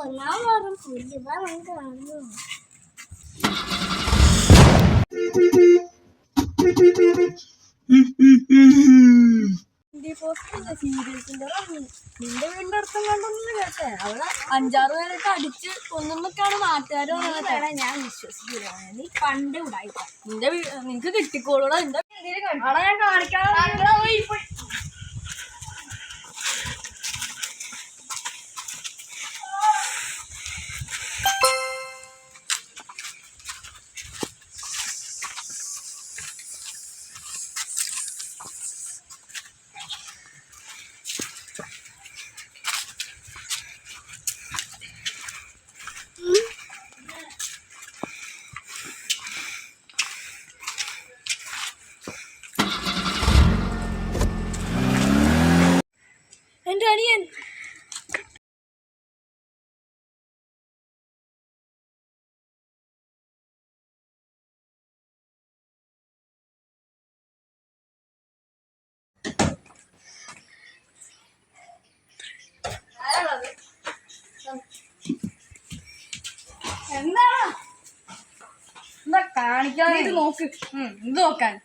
കൊല്ലാൻ മാറും പുല്ല് നമുക്ക് കാണുന്നു. നിന്റെ വീടിന്റെ അടുത്തും കണ്ടൊന്നും കേട്ടെ അവിടെ 6 പേരൊക്കെ അടിച്ച് ഒന്നൊക്കെയാണ് നാട്ടുകാർ ഞാൻ വിശ്വസിക്കില്ല. നീ പണ്ട് ഉണ്ടായില്ല. നിനക്ക് കിട്ടിക്കോളൂടാ. നിന്റെ ഞാൻ കാണിക്കാൻ എന്റെ അനിയൻ എന്താ കാണിക്കാൻ? ഇത് നോക്ക്. ഇത് നോക്കാൻ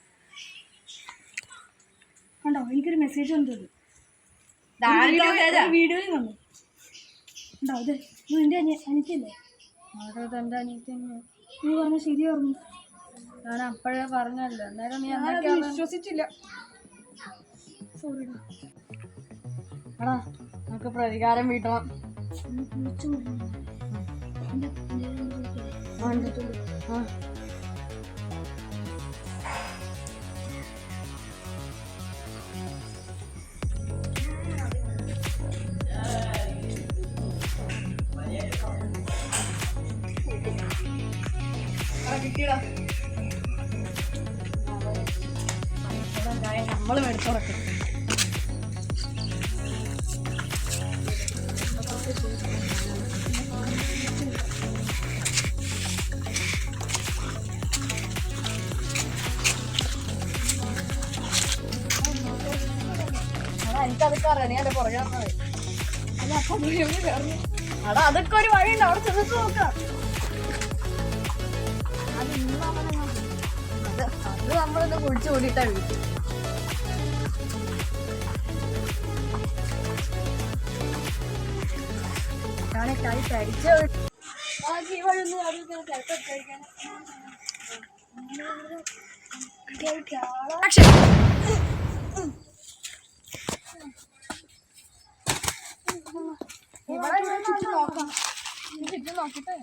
കണ്ടോ? എനിക്കൊരു മെസ്സേജ് വന്നത് വീഡിയോയിൽ വന്നു. ഉണ്ടോ? ഇത് എന്റെ അനിയത്തിയല്ലേ? എന്റെ അനിയത്തി നീ പറഞ്ഞ ശരി പറഞ്ഞു. ഞാൻ അപ്പോഴേ പറഞ്ഞല്ലോ. എന്നാലും നീ വിശ്വസിച്ചില്ല. സോറി. എടാ നമുക്ക് പ്രതികാരം വീട്ടണം. നമ്മൾ മേടിച്ചോളട്ടെ. എനിക്കതൊക്കെ അറിയാം. നീ എന്റെ പുറകെ വന്നത്. അടാ അതൊക്കെ ഒരു വഴിയുണ്ട്. അവിടെ ചെന്നിട്ട് നോക്കാം. അത് നമ്മളിന്ന് കുഴിച്ചു കൂടിയിട്ടാ വീട്ടിൽ. കൈ കഴിച്ച ഈ വഴിയൊന്നും ഇവിടെ ചുറ്റും നോക്കാം. ചുറ്റും നോക്കിട്ട്